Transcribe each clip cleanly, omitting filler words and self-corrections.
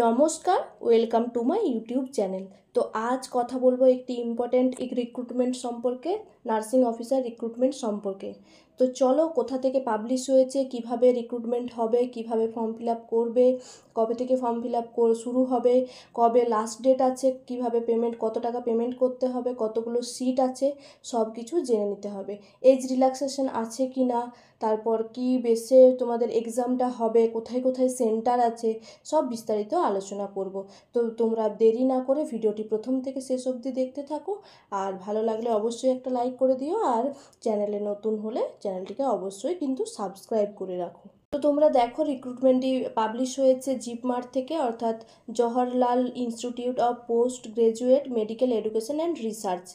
নমস্কার, welcome to my YouTube channel. তো আজ কথা বলবো একটি ইম্পর্ট্যান্ট রিক্রুটমেন্ট সম্পর্কে, নার্সিং অফিসার রিক্রুটমেন্ট সম্পর্কে। তো চলো, কোথা থেকে পাবলিশ হয়েছে, কিভাবে রিক্রুটমেন্ট হবে, কিভাবে ফর্ম ফিল আপ করবে, কবে থেকে ফর্ম ফিল আপ শুরু হবে, কবে লাস্ট ডেট আছে, কিভাবে পেমেন্ট, কত টাকা পেমেন্ট করতে হবে, কতগুলো সিট আছে, সব কিছু জেনে নিতে হবে। এজ রিল্যাক্সেশন আছে কি না, তারপর কি বেসে তোমাদের এক্সামটা হবে, কোথায় কোথায় সেন্টার আছে, সব বিস্তারিত আলোচনা করব। তো তোমরা দেরি না করে ভিডিওটি প্রথম থেকে শেষ অবধি দেখতে থাকো। আর ভালো লাগলে অবশ্যই একটা লাইক করে দিও, আর চ্যানেলে নতুন হলে চ্যানেলটিকে অবশ্যই কিন্তু সাবস্ক্রাইব করে রাখো। তো তোমরা দেখো, রিক্রুটমেন্টটি পাবলিশ হয়েছে জিপমার্ট থেকে, অর্থাৎ Jawaharlal institute of post graduate medical education and research,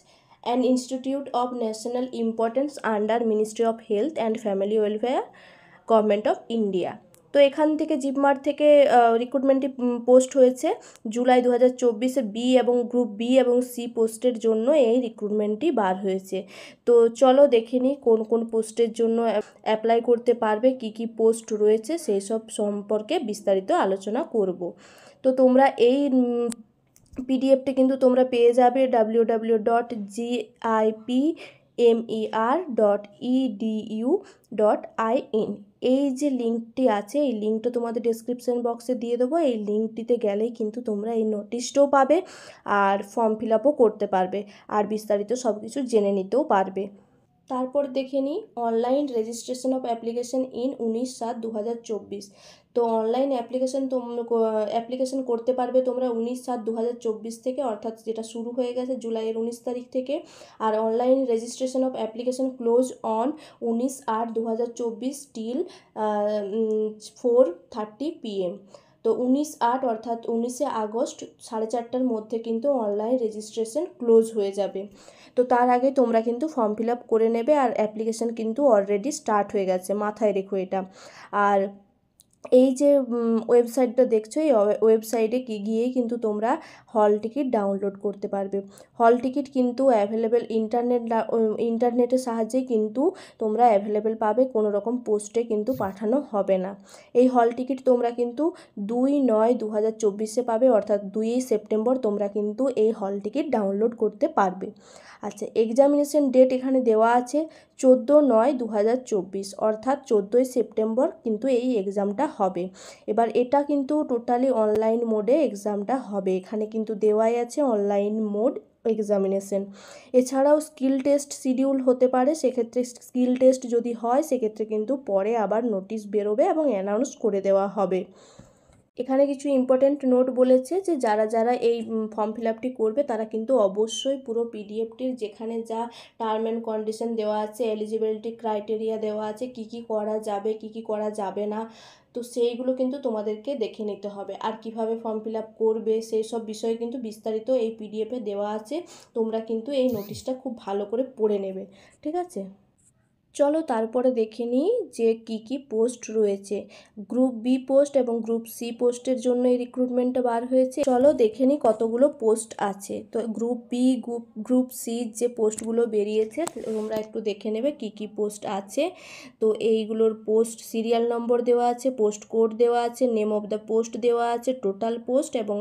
an institute of national importance under ministry of health and family welfare, government of India. তো এখান থেকে জিপমার্ট থেকে রিক্রুটমেন্টটি পোস্ট হয়েছে জুলাই 2024-এ বি এবং গ্রুপ বি এবং সি পোস্টের জন্য এই রিক্রুটমেন্টটি বার হয়েছে। তো চলো দেখে নিই কোন কোন পোস্টের জন্য অ্যাপ্লাই করতে পারবে, কি কি পোস্ট রয়েছে, সেই সব সম্পর্কে বিস্তারিত আলোচনা করব। তো তোমরা এই পিডিএফটি কিন্তু তোমরা পেয়ে যাবে www.gipmer.edu.in। এই যে লিঙ্কটি আছে, এই লিঙ্কটা তোমাদের ডেসক্রিপশন বক্সে দিয়ে দেবো। এই লিঙ্কটিতে গেলেই কিন্তু তোমরা এই নোটিশটাও পাবে, আর ফর্ম ফিল আপও করতে পারবে, আর বিস্তারিত সব কিছু জেনে নিতেও পারবে। তারপর দেখে নিই online registration of application in 19/7/2024। তো অনলাইন অ্যাপ্লিকেশন করতে পারবে তোমরা 19/7/2024 থেকে, অর্থাৎ যেটা শুরু হয়ে গেছে জুলাইয়ের 19 তারিখ থেকে। আর online registration of application close on 19/8/2024 till 4:30 PM। তো 19/8 অর্থাৎ 19শে আগস্ট 4:30টার মধ্যে কিন্তু অনলাইন রেজিস্ট্রেশন ক্লোজ হয়ে যাবে। তো তার আগে তোমরা কিন্তু ফর্ম ফিল আপ করে নেবে, আর অ্যাপ্লিকেশন কিন্তু অলরেডি স্টার্ট হয়ে গেছে, মাথায় রেখো এটা। আর এই যে ওয়েবসাইটটা দেখছো, এই ওয়েবসাইটে গিয়েই কিন্তু তোমরা হল টিকিট ডাউনলোড করতে পারবে। হল টিকিট কিন্তু অ্যাভেলেবেল ইন্টারনেটের সাহায্যেই কিন্তু তোমরা অ্যাভেলেবেল পাবে, কোনো রকম পোস্টে কিন্তু পাঠানো হবে না। এই হল টিকিট তোমরা কিন্তু 2/9/2024-এ পাবে, অর্থাৎ 2 সেপ্টেম্বর তোমরা কিন্তু এই হল টিকিট ডাউনলোড করতে পারবে। আচ্ছা, এক্সামিনেশন ডেট এখানে দেওয়া আছে 14/9/2024, অর্থাৎ 14ই সেপ্টেম্বর কিন্তু এই এক্সামটা হবে। এবার এটা কিন্তু টোটালি অনলাইন মোডে এক্সামটা হবে, এখানে কিন্তু দেওয়াই আছে অনলাইন মোড এক্সামিনেশন। এছাড়াও স্কিল টেস্ট শিডিউল হতে পারে, সেক্ষেত্রে স্কিল টেস্ট যদি হয় সেক্ষেত্রে কিন্তু পরে আবার নোটিশ বেরোবে এবং অ্যানাউন্স করে দেওয়া হবে। এখানে কিছু ইম্পর্ট্যান্ট নোট বলেছে যে যারা যারা এই ফর্ম ফিল আপটি করবে তারা কিন্তু অবশ্যই পুরো পিডিএফটির যেখানে যা টার্ম অ্যান্ড কন্ডিশন দেওয়া আছে, এলিজিবিলিটি ক্রাইটেরিয়া দেওয়া আছে, কি কি করা যাবে, কি কি করা যাবে না, তো সেইগুলো কিন্তু তোমাদেরকে দেখে নিতে হবে। আর কিভাবে ফর্ম ফিল আপ করবে সেই সব বিষয়ে কিন্তু বিস্তারিত এই পিডিএফে দেওয়া আছে। তোমরা কিন্তু এই নোটিশটা খুব ভালো করে পড়ে নেবে, ঠিক আছে? চলো তারপরে দেখে নিই যে কি কি পোস্ট রয়েছে। গ্রুপ বি পোস্ট এবং গ্রুপ সি পোস্টের জন্য এই রিক্রুটমেন্টটা বার হয়েছে। চলো দেখে নিই কতগুলো পোস্ট আছে। তো গ্রুপ বি গ্রুপ সি যে পোস্টগুলো বেরিয়েছে তোমরা একটু দেখে নেবে কি কি পোস্ট আছে। তো এইগুলোর পোস্ট সিরিয়াল নম্বর দেওয়া আছে, পোস্ট কোড দেওয়া আছে, নেম অফ দ্য পোস্ট দেওয়া আছে, টোটাল পোস্ট এবং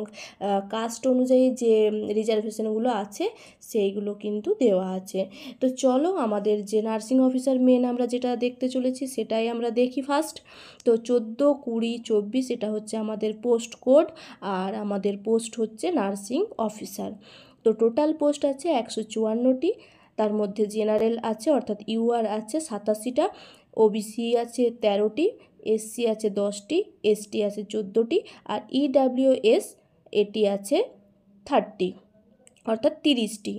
কাস্ট অনুযায়ী যে রিজার্ভেশনগুলো আছে সেইগুলো কিন্তু দেওয়া আছে। তো চলো আমাদের যে নার্সিং অফিসার মেন আমরা যেটা দেখতে চলেছি সেটাই আমরা দেখি ফার্স্ট। তো 14/20/24 এটা হচ্ছে আমাদের পোস্ট কোড, আর আমাদের পোস্ট হচ্ছে নার্সিং অফিসার। তো টোটাল পোস্ট আছে 154টি, তার মধ্যে জেনারেল আছে অর্থাৎ ইউআর আছে 87টা, ওবিসি আছে 13টি, এসসি আছে 10টি, এসটি আছে 14টি, আর ইডাব্লিউএস এটি আছে 30, অর্থাৎ 30টি।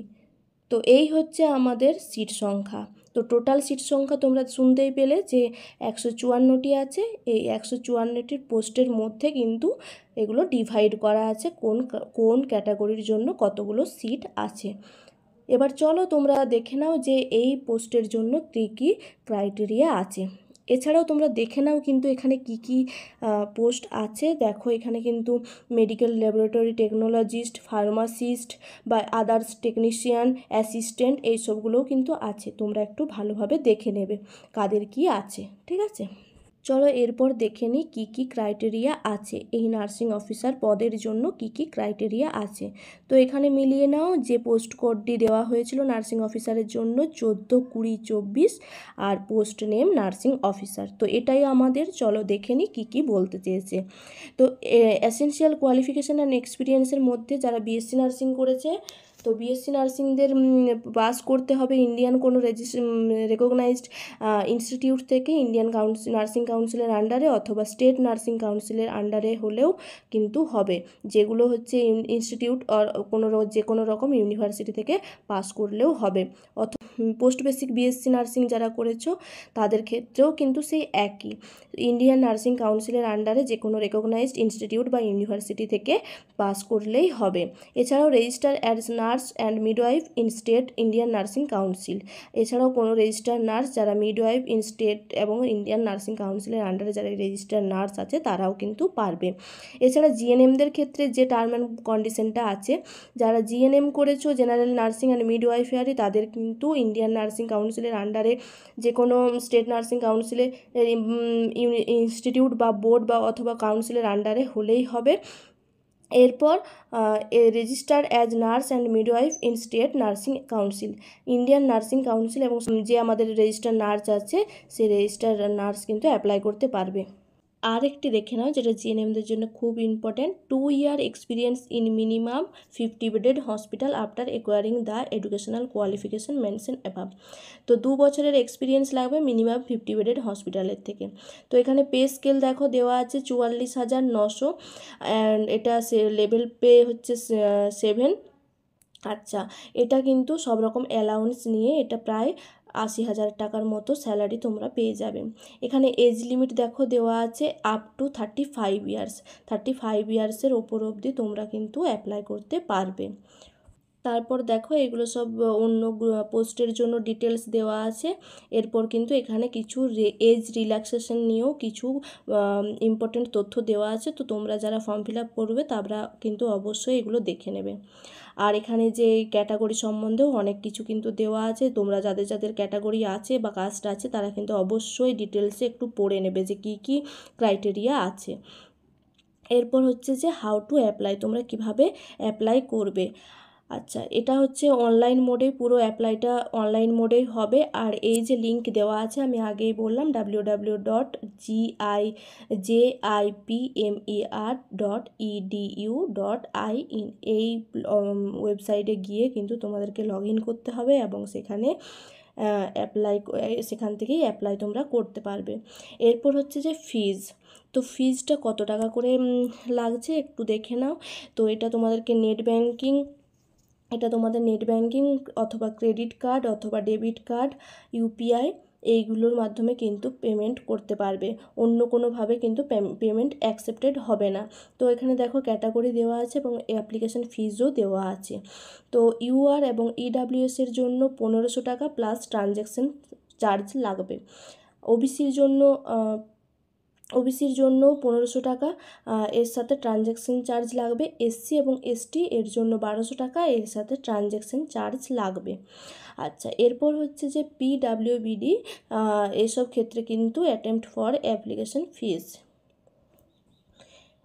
তো এই হচ্ছে আমাদের সিট সংখ্যা। তো টোটাল সিট সংখ্যা তোমরা শুনতেই পেলে যে 154টি আছে। এই 154টির পোস্টের মধ্যে কিন্তু এগুলো ডিভাইড করা আছে কোন কোন ক্যাটাগরির জন্য কতগুলো সিট আছে। এবার চলো তোমরা দেখে নাও যে এই পোস্টের জন্য কী কী ক্রাইটেরিয়া আছে। এছাড়াও তোমরা দেখে নাও কিন্তু এখানে কি কি পোস্ট আছে। দেখো এখানে কিন্তু মেডিকেল ল্যাবরেটরি টেকনোলজিস্ট, ফার্মাসিস্ট বা আদার্স টেকনিশিয়ান, অ্যাসিস্ট্যান্ট, এইসবগুলোও কিন্তু আছে। তোমরা একটু ভালোভাবে দেখে নেবে কাদের কি আছে, ঠিক আছে? চলো এরপর দেখে নিই কী কী ক্রাইটেরিয়া আছে, এই নার্সিং অফিসার পদের জন্য কী কী ক্রাইটেরিয়া আছে। তো এখানে মিলিয়ে নাও যে পোস্ট কোডটি দেওয়া হয়েছিল নার্সিং অফিসারের জন্য 14-20-24 আর পোস্ট নেম নার্সিং অফিসার। তো এটাই আমাদের, চলো দেখে নিই কী কী বলতে চেয়েছে। তো এসেনশিয়াল কোয়ালিফিকেশান অ্যান্ড এক্সপিরিয়েন্সের মধ্যে যারা বিএসসি নার্সিং করেছে, তো বিএসসি নার্সিংদের পাস করতে হবে ইন্ডিয়ান কোনো রেকগনাইজড ইনস্টিটিউট থেকে, ইন্ডিয়ান নার্সিং কাউন্সিলের আন্ডারে অথবা স্টেট নার্সিং কাউন্সিলের আন্ডারে হলেও কিন্তু হবে, যেগুলো হচ্ছে ইনস্টিটিউট যে কোনো রকম ইউনিভার্সিটি থেকে পাস করলেও হবে। পোস্ট বেসিক বিএসসি নার্সিং যারা করেছো তাদের ক্ষেত্রেও কিন্তু সেই একই, ইন্ডিয়ান নার্সিং কাউন্সিলের আন্ডারে যে কোনো রেকগনাইজড ইনস্টিটিউট বা ইউনিভার্সিটি থেকে পাস করলেই হবে। এছাড়াও register as nurse and midwife in state Indian nursing council, এছাড়াও কোনো রেজিস্টার নার্স যারা মিডওয়াইফ ইন স্টেট এবং ইন্ডিয়ান নার্সিং কাউন্সিলের আন্ডারে যারা রেজিস্টার নার্স আছে তারাও কিন্তু পারবে। এছাড়া জিএনএমদের ক্ষেত্রে যে টার্ম অ্যান্ড কন্ডিশনটা আছে, যারা জিএনএম করেছো জেনারেল নার্সিং অ্যান্ড মিডওয়াইফারি, তাদের কিন্তু ইন্ডিয়ান নার্সিং কাউন্সিলের আন্ডারে যে কোনো স্টেট নার্সিং কাউন্সিলের ইনস্টিটিউট বা বোর্ড বা অথবা কাউন্সিলের আন্ডারে হলেই হবে। এরপর register as nurse and midwife in state nursing council, Indian nursing council, এবং যে আমাদের রেজিস্টার নার্স আছে সেই রেজিস্টার নার্স কিন্তু অ্যাপ্লাই করতে পারবে। আর একটি দেখে নাও যেটা জিএনএমদের জন্য খুব important, 2 year experience in minimum 50 bedded hospital after acquiring the educational qualification mention above. তো 2 বছরের এক্সপিরিয়েন্স লাগবে মিনিমাম 50 বেডেড হসপিটালের থেকে। তো এখানে পে স্কেল দেখো দেওয়া আছে 44,900 অ্যান্ড এটা লেভেল পে হচ্ছে 7। আচ্ছা, এটা কিন্তু সব রকম অ্যালাউন্স নিয়ে এটা প্রায় 80,000 টাকার মতো স্যালারি তোমরা পেয়ে যাবে। এখানে এজ লিমিট দেখো দেওয়া আছে আপ টু 35 ইয়ার্স, 35 ইয়ার্সের ওপর অবধি তোমরা কিন্তু অ্যাপ্লাই করতে পারবে। তারপর দেখো এগুলো সব অন্য পোস্টের জন্য ডিটেলস দেওয়া আছে। এরপর কিন্তু এখানে কিছু এজ রিল্যাক্সেশন নিয়েও কিছু ইম্পর্টেন্ট তথ্য দেওয়া আছে। তো তোমরা যারা ফর্ম ফিল আপ করবে তারা কিন্তু অবশ্যই এগুলো দেখে নেবে। আর এখানে যে ক্যাটাগরি সম্বন্ধেও অনেক কিছু কিন্তু দেওয়া আছে, তোমরা যাদের যাদের ক্যাটাগরি আছে বা কাস্ট আছে তারা কিন্তু অবশ্যই ডিটেলসে একটু পড়ে নেবে যে কী কী ক্রাইটেরিয়া আছে। এরপর হচ্ছে যে হাউ টু অ্যাপ্লাই, তোমরা কিভাবে অ্যাপ্লাই করবে। আচ্ছা, এটা হচ্ছে অনলাইন মোডে, পুরো অ্যাপ্লাইটা অনলাইন মোডেই হবে। আর এই যে লিঙ্ক দেওয়া আছে আমি আগেই বললাম www.gipmer.edu.in, এই ওয়েবসাইটে গিয়ে কিন্তু তোমাদেরকে লগ ইন করতে হবে এবং সেখানে সেখান থেকেই অ্যাপ্লাই তোমরা করতে পারবে। এরপর হচ্ছে যে ফিজ, তো ফিজটা কত টাকা করে লাগছে একটু দেখে নাও। তো এটা তোমাদেরকে নেট ব্যাঙ্কিং অথবা ক্রেডিট কার্ড অথবা ডেবিট কার্ড, ইউপিআই এইগুলোর মাধ্যমে কিন্তু পেমেন্ট করতে পারবে, অন্য কোনোভাবে কিন্তু পেমেন্ট অ্যাকসেপ্টেড হবে না। তো এখানে দেখো ক্যাটাগরি দেওয়া আছে এবং অ্যাপ্লিকেশন ফিজও দেওয়া আছে। তো ইউআর এবং ইডাব্লিউএসের জন্য 1500 টাকা প্লাস ট্রানজ্যাকশন চার্জ লাগবে। ওবিসির জন্য 1500 টাকা, এর সাথে ট্রানজ্যাকশন চার্জ লাগবে। এসসি এবং এসটি এর জন্য 1200 টাকা, এর সাথে ট্রানজ্যাকশন চার্জ লাগবে। আচ্ছা, এরপর হচ্ছে যে পিডাব্লিউবিডি, এসব ক্ষেত্রে কিন্তু অ্যাটেম্পট ফর অ্যাপ্লিকেশন ফিজ।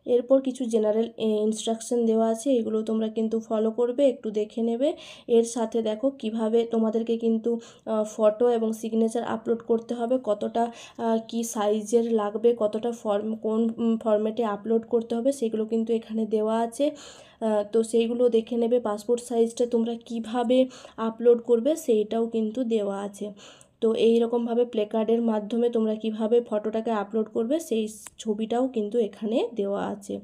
এরপর কিছু জেনারেল ইনস্ট্রাকশন দেওয়া আছে, এগুলো তোমরা কিন্তু ফলো করবে, একটু দেখে নেবে। এর সাথে দেখো কিভাবে তোমাদেরকে কিন্তু ফটো এবং সিগনেচার আপলোড করতে হবে, কতটা কি সাইজের লাগবে, কতটা কোন ফরম্যাটে আপলোড করতে হবে সেগুলো কিন্তু এখানে দেওয়া আছে। তো সেইগুলো দেখে নেবে। পাসপোর্ট সাইজটা তোমরা কিভাবে আপলোড করবে সেইটাও কিন্তু দেওয়া আছে। তো এই রকমভাবে প্লেকার্ডের মাধ্যমে তোমরা কিভাবে ফটোটাকে আপলোড করবে সেই ছবিটাও কিন্তু এখানে দেওয়া আছে।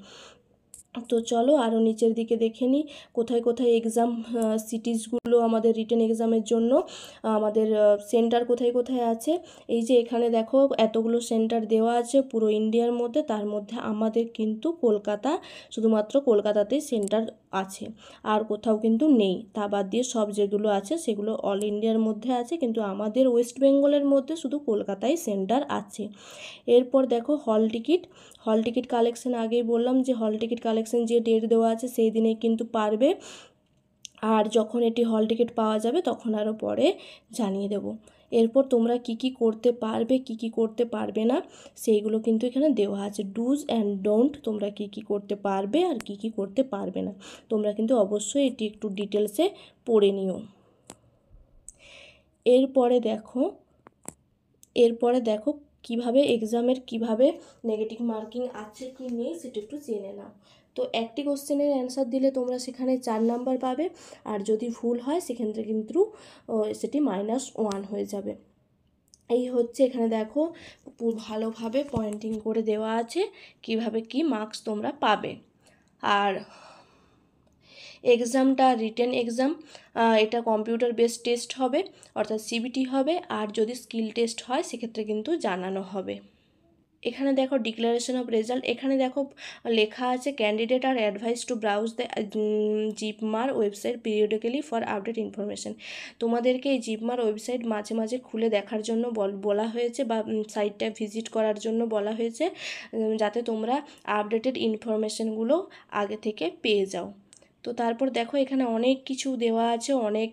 তো চলো আরও নিচের দিকে দেখে নিই কোথায় কোথায় এক্সাম সিটিজগুলো আমাদের রিটেন এক্সামের জন্য আমাদের সেন্টার কোথায় কোথায় আছে। এই যে এখানে দেখো এতগুলো সেন্টার দেওয়া আছে পুরো ইন্ডিয়ার মধ্যে, তার মধ্যে আমাদের কিন্তু কলকাতা, শুধুমাত্র কলকাতাতেই সেন্টার আছে, আর কোথাও কিন্তু নেই। তা বাদ দিয়ে সব যেগুলো আছে সেগুলো অল ইন্ডিয়ার মধ্যে আছে, কিন্তু আমাদের ওয়েস্ট বেঙ্গলের মধ্যে শুধু কলকাতায় সেন্টার আছে। এরপর দেখো হল টিকিট কালেকশন, আগেই বললাম যে হল টিকিট কালেকশন যে ডেট দেওয়া আছে সেই দিনেই কিন্তু পারবে, আর যখন এটি হল টিকিট পাওয়া যাবে তখন আরও পরে জানিয়ে দেব। এরপর তোমরা কি কি করতে পারবে কি কি করতে পারবে না সেইগুলো কিন্তু এখানে দেওয়া আছে, ডুজ অ্যান্ড ডোন্ট, তোমরা কি কি করতে পারবে আর কি কি করতে পারবে না। তোমরা কিন্তু অবশ্যই এটি একটু ডিটেলসে পড়ে নিও। এরপরে দেখো কিভাবে এক্সামের কিভাবে নেগেটিভ মার্কিং আছে কি নেই সেটা একটু জেনে নাও। তো একটি কোশ্চেনের অ্যান্সার দিলে তোমরা সেখানে 4 নাম্বার পাবে, আর যদি ভুল হয় সেক্ষেত্রে কিন্তু সেটি -1 হয়ে যাবে। এই হচ্ছে এখানে দেখো ভালোভাবে পয়েন্টিং করে দেওয়া আছে কিভাবে কি মার্কস তোমরা পাবে। আর এক্সামটা রিটেন এক্সাম, এটা কম্পিউটার বেসড টেস্ট হবে, অর্থাৎ সিবিটি হবে, আর যদি স্কিল টেস্ট হয় সেক্ষেত্রে কিন্তু জানানো হবে। এখানে দেখো ডিক্লারেশন অফ রেজাল্ট, এখানে দেখো লেখা আছে candidate are advised to browse the JIPMER website periodically for update information. তোমাদেরকে এই জিপমার ওয়েবসাইট মাঝে মাঝে খুলে দেখার জন্য বলা হয়েছে, বা সাইটটা ভিজিট করার জন্য বলা হয়েছে, যাতে তোমরা আপডেটেড ইনফরমেশনগুলো আগে থেকে পেয়ে যাও। তো তারপর দেখো এখানে অনেক কিছু দেওয়া আছে, অনেক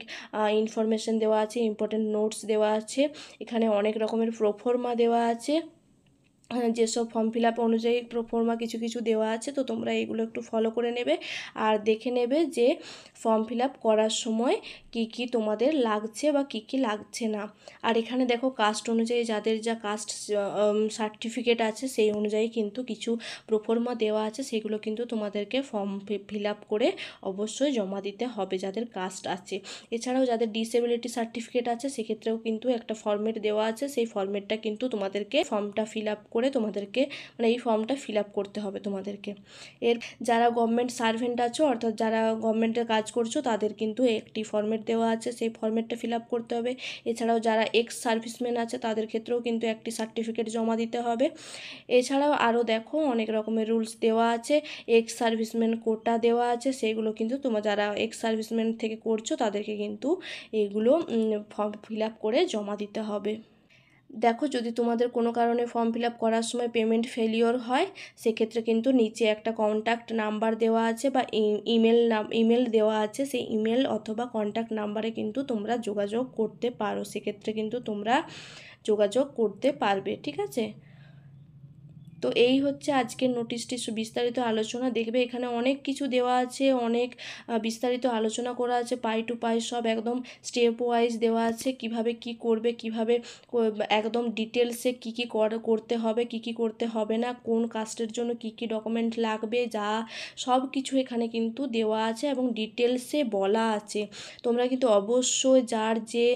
ইনফরমেশন দেওয়া আছে, ইম্পর্টেন্ট নোটস দেওয়া আছে, এখানে অনেক রকমের প্রোফর্মা দেওয়া আছে, যেসব ফর্ম ফিল আপ অনুযায়ী প্রোফর্মা কিছু কিছু দেওয়া আছে। তো তোমরা এগুলো একটু ফলো করে নেবে আর দেখে নেবে যে ফর্ম ফিল আপ করার সময় কি কি তোমাদের লাগছে বা কি কি লাগছে না। আর এখানে দেখো কাস্ট অনুযায়ী যাদের যা কাস্ট সার্টিফিকেট আছে সেই অনুযায়ী কিন্তু কিছু প্রোফর্মা দেওয়া আছে, সেগুলো কিন্তু তোমাদেরকে ফর্ম ফিল আপ করে অবশ্যই জমা দিতে হবে যাদের কাস্ট আছে। এছাড়াও যাদের ডিসেবিলিটি সার্টিফিকেট আছে সেক্ষেত্রেও কিন্তু একটা ফর্মেট দেওয়া আছে, সেই ফর্মেটটা কিন্তু তোমাদেরকে ফর্মটা ফিল আপ করে তোমাদেরকে এই ফর্মটা ফিল আপ করতে হবে তোমাদেরকে। এর যারা গভর্নমেন্ট সার্ভেন্ট আছো, অর্থাৎ যারা গভর্নমেন্টের কাজ করছো, তাদের কিন্তু একটি ফর্মেট দেওয়া আছে, সেই ফর্মেটটা ফিল আপ করতে হবে। এছাড়াও যারা এক্স সার্ভিসম্যান আছে তাদের ক্ষেত্রেও কিন্তু একটি সার্টিফিকেট জমা দিতে হবে। এছাড়াও আরও দেখো অনেক রকমের রুলস দেওয়া আছে, এক্স সার্ভিসম্যান কোটা দেওয়া আছে, সেগুলো কিন্তু তোমরা যারা এক্স সার্ভিসম্যান থেকে করছো তাদেরকে কিন্তু এগুলো ফর্ম ফিল আপ করে জমা দিতে হবে। দেখো যদি তোমাদের কোনো কারণে ফর্ম ফিল আপ করার সময় পেমেন্ট ফেলিওর হয় সেক্ষেত্রে কিন্তু নিচে একটা কন্ট্যাক্ট নাম্বার দেওয়া আছে বা ইমেল দেওয়া আছে, সেই ইমেল অথবা কন্ট্যাক্ট নাম্বারে কিন্তু তোমরা যোগাযোগ করতে পারো, সেক্ষেত্রে কিন্তু তোমরা যোগাযোগ করতে পারবে, ঠিক আছে। তো এই হচ্ছে আজকের নোটিশটি বিস্তারিত আলোচনা। দেখবে এখানে অনেক কিছু দেওয়া আছে, অনেক বিস্তারিত আলোচনা করা আছে, পাই টু পাই সব একদম স্টেপ ওয়াইজ দেওয়া আছে, কিভাবে কি করবে, কিভাবে একদম ডিটেলসে কি কি করতে হবে, কি কি করতে হবে না, কোন কাস্টের জন্য কি কি ডকুমেন্ট লাগবে, যা সব কিছু এখানে কিন্তু দেওয়া আছে এবং ডিটেলসে বলা আছে। তোমরা কিন্তু অবশ্যই যার যে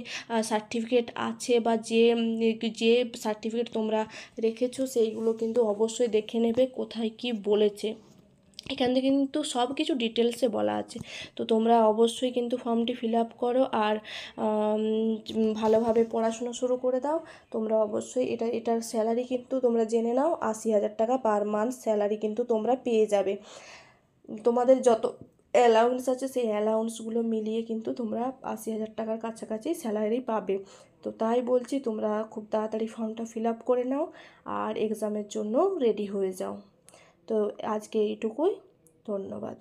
সার্টিফিকেট আছে বা যে সার্টিফিকেট তোমরা রেখেছো সেইগুলো কিন্তু অবশ্যই দেখে নেবে কোথায় কি বলেছে, এখান থেকে কিন্তু সব কিছু ডিটেলসে বলা আছে। তো তোমরা অবশ্যই কিন্তু ফর্মটি ফিল আপ করো আর ভালোভাবে পড়াশোনা শুরু করে দাও। তোমরা অবশ্যই এটার স্যালারি কিন্তু তোমরা জেনে নাও, 80,000 টাকা পার মান্থ স্যালারি কিন্তু তোমরা পেয়ে যাবে। তোমাদের যত অ্যালাউন্স আছে সেই অ্যালাউন্সগুলো মিলিয়ে কিন্তু তোমরা 80,000 টাকার কাছাকাছি স্যালারি পাবে। তো তাই বলছি তোমরা খুব তাড়াতাড়ি ফর্মটা ফিল আপ করে নাও আর এক্সামের জন্য রেডি হয়ে যাও। তো আজকে এইটুকুই, ধন্যবাদ।